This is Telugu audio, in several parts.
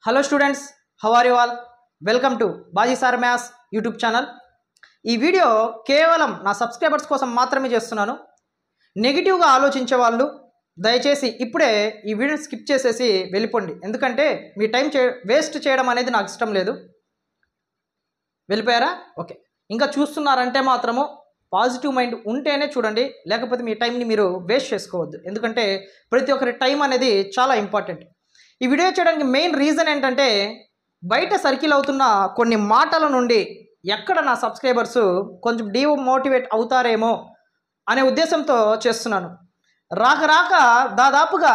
Hello students, how are you all? Welcome to Baji sir maths YouTube channel. ఈ వీడియో కేవలం నా సబ్స్క్రైబర్స్ కోసం మాత్రమే చేస్తున్నాను. నెగిటివ్గా ఆలోచించే వాళ్ళు దయచేసి ఇప్పుడే ఈ వీడియోని స్కిప్ చేసేసి వెళ్ళిపోండి, ఎందుకంటే మీ టైం వేస్ట్ చేయడం అనేది నాకు ఇష్టం లేదు. వెళ్ళిపోయారా? ఓకే. ఇంకా చూస్తున్నారంటే మాత్రము పాజిటివ్ మైండ్ ఉంటేనే చూడండి, లేకపోతే మీ టైంని మీరు వేస్ట్ చేసుకోవద్దు, ఎందుకంటే ప్రతి ఒక్కరి టైం అనేది చాలా ఇంపార్టెంట్. ఈ వీడియో చేయడానికి మెయిన్ రీజన్ ఏంటంటే, బయట సర్కిల్ అవుతున్న కొన్ని మాటల నుండి ఎక్కడ నా సబ్స్క్రైబర్స్ కొంచెం డీమోటివేట్ అవుతారేమో అనే ఉద్దేశంతో చేస్తున్నాను. రాక దాదాపుగా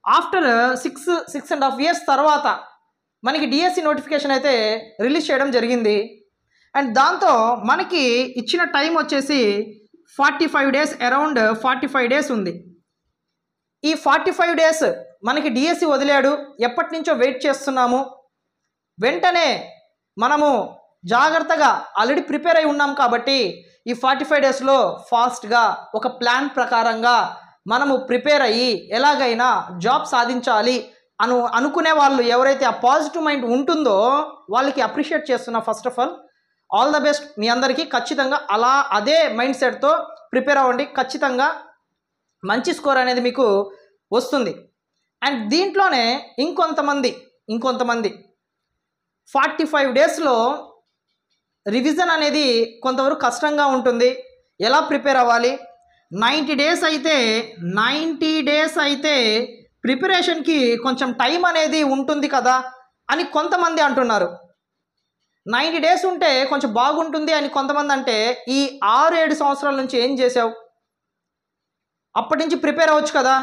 ఆఫ్టర్ 6.5 years తర్వాత మనకి డిఎస్సి నోటిఫికేషన్ అయితే రిలీజ్ చేయడం జరిగింది. అండ్ దాంతో మనకి ఇచ్చిన టైం వచ్చేసి 45 days, అరౌండ్ 45 days ఉంది. ఈ 45 days మనకి డిఎస్సి వదిలాడు, ఎప్పటి నుంచో వెయిట్ చేస్తున్నాము. వెంటనే మనము జాగ్రత్తగా ఆల్రెడీ ప్రిపేర్ అయి ఉన్నాం కాబట్టి ఈ 45 daysలో ఫాస్ట్గా ఒక ప్లాన్ ప్రకారంగా మనము ప్రిపేర్ అయ్యి ఎలాగైనా జాబ్ సాధించాలి అనుకునే వాళ్ళు ఎవరైతే ఆ పాజిటివ్ మైండ్ ఉంటుందో వాళ్ళకి అప్రిషియేట్ చేస్తున్నా. First of all the best మీ అందరికీ. ఖచ్చితంగా అదే మైండ్ సెట్తో ప్రిపేర్ అవ్వండి, ఖచ్చితంగా మంచి స్కోర్ అనేది మీకు వస్తుంది. అండ్ దీంట్లోనే ఇంకొంతమంది 45 daysలో రివిజన్ అనేది కొంతవరకు కష్టంగా ఉంటుంది. ఎలా ప్రిపేర్ అవ్వాలి? 90 days అయితే ప్రిపరేషన్కి కొంచెం టైం అనేది ఉంటుంది కదా అని కొంతమంది అంటున్నారు. 90 days ఉంటే కొంచెం బాగుంటుంది అని కొంతమంది అంటే, ఈ 6-7 సంవత్సరాల నుంచి ఏం చేసావు, అప్పటి నుంచి ప్రిపేర్ అవ్వచ్చు కదా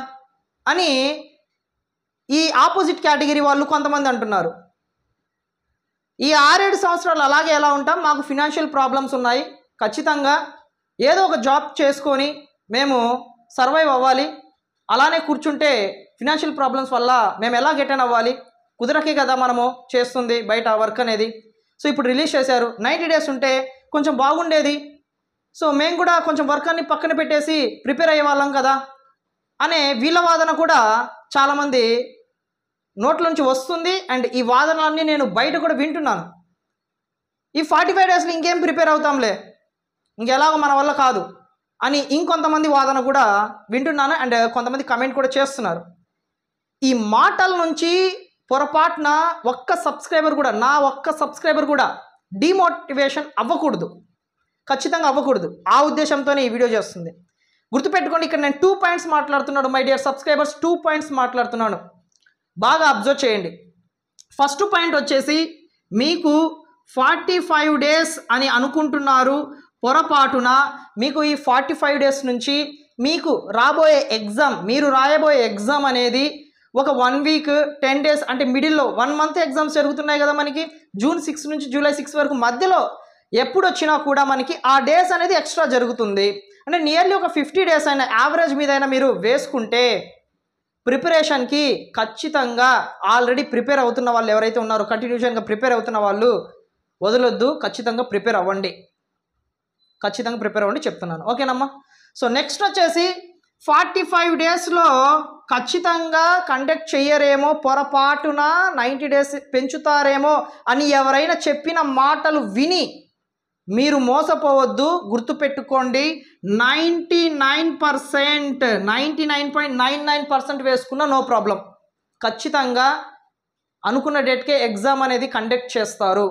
అని ఈ ఆపోజిట్ కేటగిరీ వాళ్ళు కొంతమంది అంటున్నారు. ఈ 6-7 సంవత్సరాలు అలాగే ఎలా ఉంటాం, మాకు ఫినాన్షియల్ ప్రాబ్లమ్స్ ఉన్నాయి, ఖచ్చితంగా ఏదో ఒక జాబ్ చేసుకొని మేము సర్వైవ్ అవ్వాలి, అలానే కూర్చుంటే ఫినాన్షియల్ ప్రాబ్లమ్స్ వల్ల మేము ఎలా గెటన్ అవ్వాలి, కుదరకే కదా మనము చేస్తుంది బయట వర్క్ అనేది. సో ఇప్పుడు రిలీజ్ చేశారు, 90 days ఉంటే కొంచెం బాగుండేది, సో మేము కూడా కొంచెం వర్క్ అన్ని పక్కన పెట్టేసి ప్రిపేర్ అయ్యే వాళ్ళం కదా అనే వీళ్ళ వాదన కూడా చాలామంది నోట్ల నుంచి వస్తుంది. అండ్ ఈ వాదనలన్నీ నేను బయట కూడా వింటున్నాను. ఈ 45 daysలో ఇంకేం ప్రిపేర్ అవుతాంలే, ఇంకెలాగో మన వల్ల కాదు అని ఇంకొంతమంది వాదన కూడా వింటున్నాను. అండ్ కొంతమంది కమెంట్ కూడా చేస్తున్నారు. ఈ మాటల నుంచి పొరపాటున ఒక్క సబ్స్క్రైబర్ కూడా డిమోటివేషన్ అవ్వకూడదు, ఖచ్చితంగా అవ్వకూడదు. ఆ ఉద్దేశంతోనే ఈ వీడియో చేస్తుంది. గుర్తుపెట్టుకోండి, ఇక్కడ నేను 2 points మాట్లాడుతున్నాను మై డియర్ సబ్స్క్రైబర్స్, 2 points మాట్లాడుతున్నాను, బాగా అబ్జర్వ్ చేయండి. ఫస్ట్ పాయింట్ వచ్చేసి, మీకు 45 days అని అనుకుంటున్నారు, పొరపాటున మీకు ఈ 45 days నుంచి మీకు మీరు రాయబోయే ఎగ్జామ్ అనేది ఒక 1 week 10 days అంటే మిడిల్లో 1 month ఎగ్జామ్స్ జరుగుతున్నాయి కదా మనకి. June 6 నుంచి July 6 వరకు మధ్యలో ఎప్పుడు వచ్చినా కూడా మనకి ఆ డేస్ అనేది ఎక్స్ట్రా జరుగుతుంది. అంటే నియర్లీ ఒక 50 days అయినా యావరేజ్ మీద అయినా మీరు వేసుకుంటే ప్రిపరేషన్కి ఖచ్చితంగా ఆల్రెడీ ప్రిపేర్ అవుతున్న వాళ్ళు ఎవరైతే ఉన్నారో, కంటిన్యూషన్గా ప్రిపేర్ అవుతున్న వాళ్ళు వదలొద్దు, ఖచ్చితంగా ప్రిపేర్ అవ్వండి చెప్తున్నాను. ఓకేనమ్మా? సో నెక్స్ట్ వచ్చేసి 45 daysలో ఖచ్చితంగా కండక్ట్ చెయ్యరేమో, పొరపాటున 90 days పెంచుతారేమో అని ఎవరైనా చెప్పిన మాటలు విని మీరు మోసపోవద్దు. గుర్తుపెట్టుకోండి, 99.99% వేసుకున్న నో ప్రాబ్లం, ఖచ్చితంగా అనుకున్న డేట్కే ఎగ్జామ్ అనేది కండక్ట్ చేస్తారు.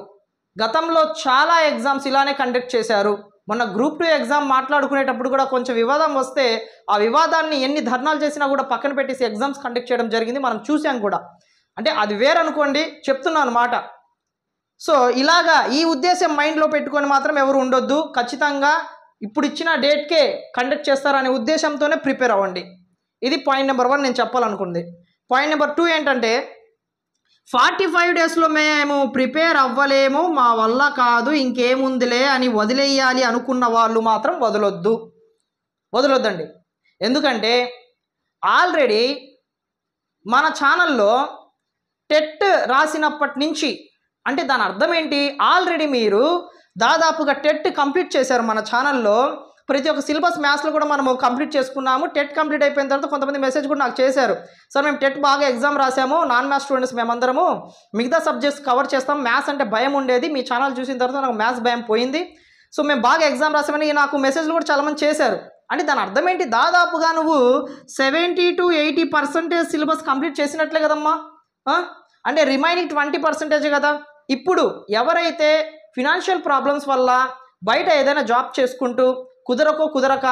గతంలో చాలా ఎగ్జామ్స్ ఇలానే కండక్ట్ చేశారు. మొన్న Group 2 ఎగ్జామ్ మాట్లాడుకునేటప్పుడు కూడా కొంచెం వివాదం వస్తే ఆ వివాదాన్ని ఎన్ని ధర్నాలు చేసినా కూడా పక్కన పెట్టేసి ఎగ్జామ్స్ కండక్ట్ చేయడం జరిగింది, మనం చూసాం కూడా. అంటే అది వేరనుకోండి, చెప్తున్నాను మాట. సో ఇలాగా ఈ ఉద్దేశం మైండ్లో పెట్టుకొని మాత్రం ఎవరు ఉండొద్దు, ఖచ్చితంగా ఇప్పుడు ఇచ్చిన డేట్కే కండక్ట్ చేస్తారనే ఉద్దేశంతోనే ప్రిపేర్ అవ్వండి. ఇది పాయింట్ నెంబర్ 1 నేను చెప్పాలనుకుంది. పాయింట్ నెంబర్ 2 ఏంటంటే, 45 daysలో మేము ప్రిపేర్ అవ్వలేము, మా వల్ల కాదు, ఇంకేముందిలే అని వదిలేయాలి అనుకున్న వాళ్ళు మాత్రం వదలొద్దండి. ఎందుకంటే ఆల్రెడీ మన ఛానల్లో టెట్ రాసినప్పటి నుంచి, అంటే దాని అర్థం ఏంటి, ఆల్రెడీ మీరు దాదాపుగా టెట్ కంప్లీట్ చేశారు మన ఛానల్లో. ప్రతి ఒక్క సిలబస్ మ్యాథ్స్లో కూడా మనము కంప్లీట్ చేసుకున్నాము. టెట్ కంప్లీట్ అయిపోయిన తర్వాత కొంతమంది మెసేజ్ కూడా నాకు చేశారు, సార్ మేము టెట్ బాగా ఎగ్జామ్ రాసాము, నాన్ మ్యాథ్స్ స్టూడెంట్స్ మేమందరము, మిగతా సబ్జెక్ట్స్ కవర్ చేస్తాం, మ్యాథ్స్ అంటే భయం ఉండేది, మీ ఛానల్ చూసిన తర్వాత నాకు మ్యాథ్స్ భయం పోయింది, సో మేము బాగా ఎగ్జామ్ రాసామని నాకు మెసేజ్లు కూడా చాలామంది చేశారు. అంటే దాని అర్థం ఏంటి, దాదాపుగా నువ్వు 70 to 80% సిలబస్ కంప్లీట్ చేసినట్లే కదమ్మా. అంటే రిమైనింగ్ 20% కదా. ఇప్పుడు ఎవరైతే ఫినాన్షియల్ ప్రాబ్లమ్స్ వల్ల బయట ఏదైనా జాబ్ చేసుకుంటూ కుదరక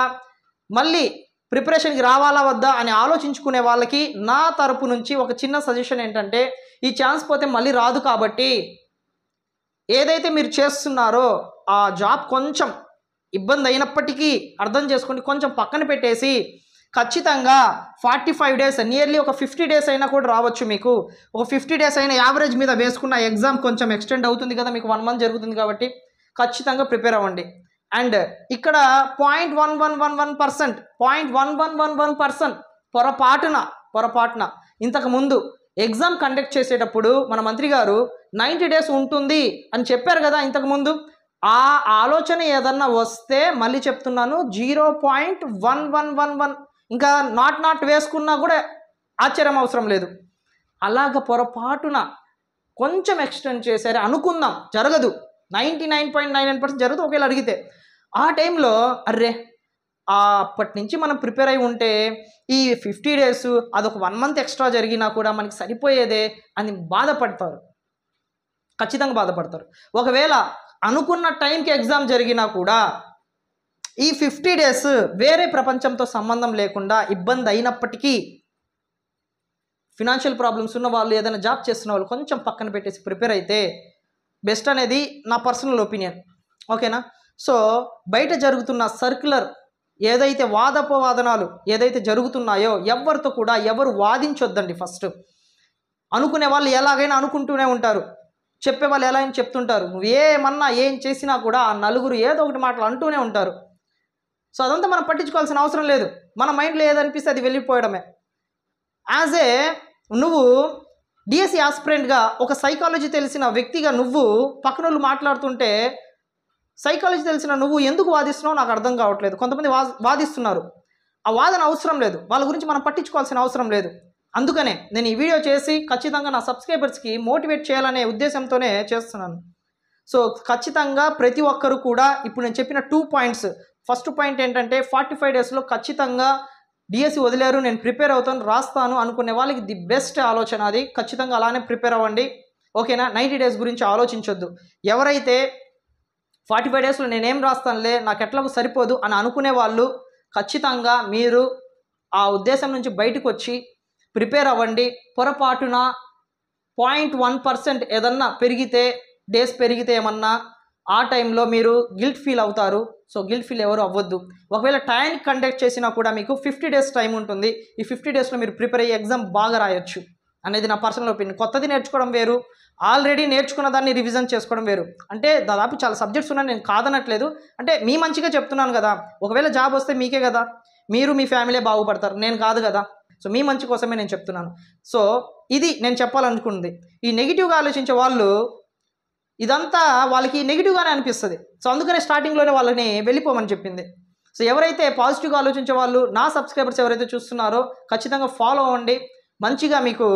మళ్ళీ ప్రిపరేషన్కి రావాలా వద్దా అని ఆలోచించుకునే వాళ్ళకి నా తరపు నుంచి ఒక చిన్న సజెషన్ ఏంటంటే, ఈ ఛాన్స్ పోతే మళ్ళీ రాదు కాబట్టి ఏదైతే మీరు చేస్తున్నారో ఆ జాబ్ కొంచెం ఇబ్బంది అయినప్పటికీ అర్థం చేసుకుని కొంచెం పక్కన పెట్టేసి ఖచ్చితంగా 45 days, నియర్లీ ఒక 50 days అయినా కూడా రావచ్చు. మీకు ఒక 50 days అయినా యావరేజ్ మీద వేసుకున్న ఎగ్జామ్ కొంచెం ఎక్స్టెండ్ అవుతుంది కదా, మీకు 1 month జరుగుతుంది కాబట్టి ఖచ్చితంగా ప్రిపేర్ అవ్వండి. అండ్ ఇక్కడ 0.1111% పొరపాటున ఇంతకుముందు ఎగ్జామ్ కండక్ట్ చేసేటప్పుడు మన మంత్రి గారు 90 days ఉంటుంది అని చెప్పారు కదా ఇంతకుముందు. ఆ ఆలోచన ఏదన్నా వస్తే మళ్ళీ చెప్తున్నాను, 0.1111 ఇంకా నాట్ వేసుకున్నా కూడా ఆశ్చర్యం అవసరం లేదు. అలాగ పొరపాటున కొంచెం ఎక్స్టెండ్ చేశారు అనుకుందాం, జరగదు, 99.99% జరుగుతుంది ఒకవేళ అడిగితే. ఆ టైంలో అర్రే అప్పటి నుంచి మనం ప్రిపేర్ అయి ఉంటే ఈ 50 days అదొక 1 month ఎక్స్ట్రా జరిగినా కూడా మనకి సరిపోయేదే అని బాధపడతారు, ఖచ్చితంగా బాధపడతారు. ఒకవేళ అనుకున్న టైంకి ఎగ్జామ్ జరిగినా కూడా ఈ 50 days వేరే ప్రపంచంతో సంబంధం లేకుండా ఇబ్బంది అయినప్పటికీ ఫినాన్షియల్ ప్రాబ్లమ్స్ ఉన్న వాళ్ళు, ఏదైనా జాబ్ చేస్తున్న వాళ్ళు కొంచెం పక్కన పెట్టేసి ప్రిపేర్ అయితే బెస్ట్ అనేది నా పర్సనల్ ఒపీనియన్. ఓకేనా. సో బయట జరుగుతున్న సర్క్యులర్ ఏదైతే వాదోపవాదనాలు ఏదైతే జరుగుతున్నాయో ఎవరితో కూడా ఎవరు వాదించొద్దండి. ఫస్ట్ అనుకునే వాళ్ళు ఎలాగైనా అనుకుంటూనే ఉంటారు, చెప్పే వాళ్ళు ఎలా అయినా చెప్తుంటారు, నువ్వు ఏమన్నా ఏం చేసినా కూడా ఆ నలుగురు ఏదో ఒకటి మాటలు అంటూనే ఉంటారు. సో అదంతా మనం పట్టించుకోవాల్సిన అవసరం లేదు, మన మైండ్లో ఏదనిపిస్తే అది వెళ్ళిపోవడమే. యాజ్ ఏ నువ్వు డిఎస్సి ఆస్పిరెంట్గా ఒక సైకాలజీ తెలిసిన వ్యక్తిగా నువ్వు పక్కన వాళ్ళు మాట్లాడుతుంటే సైకాలజీ తెలిసిన నువ్వు ఎందుకు వాదిస్తున్నావు నాకు అర్థం కావట్లేదు. కొంతమంది వాదిస్తున్నారు, ఆ వాదన అవసరం లేదు, వాళ్ళ గురించి మనం పట్టించుకోవాల్సిన అవసరం లేదు. అందుకనే నేను ఈ వీడియో చేసి ఖచ్చితంగా నా సబ్స్క్రైబర్స్కి మోటివేట్ చేయాలనే ఉద్దేశంతోనే చేస్తున్నాను. సో ఖచ్చితంగా ప్రతి ఒక్కరు కూడా ఇప్పుడు నేను చెప్పిన 2 points, ఫస్ట్ పాయింట్ ఏంటంటే 45 daysలో ఖచ్చితంగా డిఎస్సి వదిలేరు, నేను ప్రిపేర్ అవుతాను, రాస్తాను అనుకునే వాళ్ళకి ది బెస్ట్ ఆలోచన అది. ఖచ్చితంగా అలానే ప్రిపేర్ అవ్వండి. ఓకేనా. 90 days గురించి ఆలోచించొద్దు. ఎవరైతే 45 daysలో నేనేం రాస్తానులే నాకు ఎట్లాగో సరిపోదు అని అనుకునే వాళ్ళు ఖచ్చితంగా మీరు ఆ ఉద్దేశం నుంచి బయటకు వచ్చి ప్రిపేర్ అవ్వండి. పొరపాటున 0.1% ఏదన్నా పెరిగితే, డేస్ పెరిగితే ఏమన్నా ఆ టైంలో మీరు గిల్ట్ ఫీల్ అవుతారు. సో గిల్ట్ ఫీల్ ఎవరు అవ్వద్దు. ఒకవేళ టైం కండక్ట్ చేసినా కూడా మీకు 50 days టైం ఉంటుంది. ఈ 50 daysలో మీరు ప్రిపేర్ అయ్యి ఎగ్జామ్ బాగా రాయొచ్చు అనేది నా పర్సనల్ ఒపీనియన్. కొత్తది నేర్చుకోవడం వేరు, ఆల్రెడీ నేర్చుకున్న దాన్ని రివిజన్ చేసుకోవడం వేరు. అంటే దాదాపు చాలా సబ్జెక్ట్స్ ఉన్నాయి, నేను కాదనట్లేదు, అంటే మీ మంచిగా చెప్తున్నాను కదా. ఒకవేళ జాబ్ వస్తే మీకే కదా, మీరు మీ ఫ్యామిలీ బాగుపడతారు, నేను కాదు కదా. సో మీ మంచి కోసమే నేను చెప్తున్నాను. సో ఇది నేను చెప్పాలనుకుంది. ఈ నెగిటివ్గా ఆలోచించే వాళ్ళు ఇదంతా వాళ్ళకి నెగిటివ్గానే అనిపిస్తుంది. సో అందుకనే స్టార్టింగ్లోనే వాళ్ళని వెళ్ళిపోమని చెప్పింది. సో ఎవరైతే పాజిటివ్గా ఆలోచించే వాళ్ళు, నా సబ్స్క్రైబర్స్ ఎవరైతే చూస్తున్నారో ఖచ్చితంగా ఫాలో అవ్వండి. మంచిగా మీకు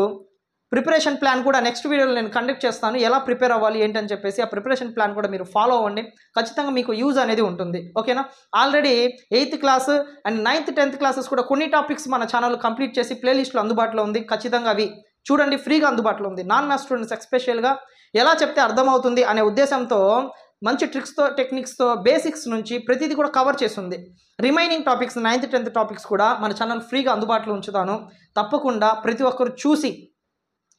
ప్రిపరేషన్ ప్లాన్ కూడా నెక్స్ట్ వీడియోలో నేను కండక్ట్ చేస్తాను, ఎలా ప్రిపేర్ అవ్వాలి ఏంటని చెప్పేసి. ఆ ప్రిపరేషన్ ప్లాన్ కూడా మీరు ఫాలో అవ్వండి, ఖచ్చితంగా మీకు యూజ్ అనేది ఉంటుంది. ఓకేనా. Already 8th class and 9th 10th classes కూడా కొన్ని టాపిక్స్ మన ఛానల్లో కంప్లీట్ చేసి ప్లేలిస్ట్లో అందుబాటులో ఉంది. ఖచ్చితంగా అవి చూడండి, ఫ్రీగా అందుబాటులో ఉంది. నాన్ మ్యాథ్స్ స్టూడెంట్స్ ఎస్పెషల్గా ఎలా చెప్తే అర్థమవుతుంది అనే ఉద్దేశంతో మంచి ట్రిక్స్తో టెక్నిక్స్తో బేసిక్స్ నుంచి ప్రతిదీ కూడా కవర్ చేస్తుంది. Remaining topics 9th 10th topics కూడా మన ఛానల్ ఫ్రీగా అందుబాటులో ఉంచుతాను. తప్పకుండా ప్రతి ఒక్కరు చూసి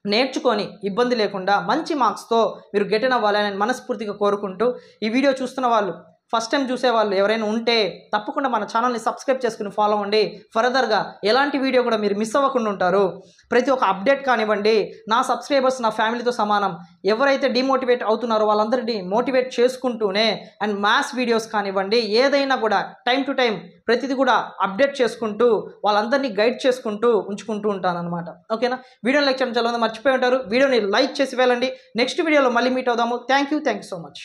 నేర్చుకొని ఇబ్బంది లేకుండా మంచి మార్క్స్తో మీరు గెట్ అవ్వాలని మనస్ఫూర్తిగా కోరుకుంటూ, ఈ వీడియో చూస్తున్న వాళ్ళు ఫస్ట్ టైం చూసేవాళ్ళు ఎవరైనా ఉంటే తప్పకుండా మన ఛానల్ని సబ్స్క్రైబ్ చేసుకుని ఫాలో అవ్వండి. ఫర్దర్గా ఎలాంటి వీడియో కూడా మీరు మిస్ అవ్వకుండా ఉంటారు. ప్రతి ఒక్క అప్డేట్ కానివ్వండి, నా సబ్స్క్రైబర్స్ నా ఫ్యామిలీతో సమానం. ఎవరైతే డిమోటివేట్ అవుతున్నారో వాళ్ళందరినీ మోటివేట్ చేసుకుంటూనే అండ్ మ్యాథ్స్ వీడియోస్ కానివ్వండి, ఏదైనా కూడా టైం టు టైం ప్రతిదీ కూడా అప్డేట్ చేసుకుంటూ వాళ్ళందరినీ గైడ్ చేసుకుంటూ ఉంచుకుంటూ ఉంటాను అనమాట. ఓకేనా. వీడియోని లైక్ చేయడం చాలా మంది మర్చిపోయి ఉంటారు, వీడియోని లైక్ చేసి వెళ్ళండి. నెక్స్ట్ వీడియోలో మళ్ళీ మీట్ అవుదాము. Thank you so much.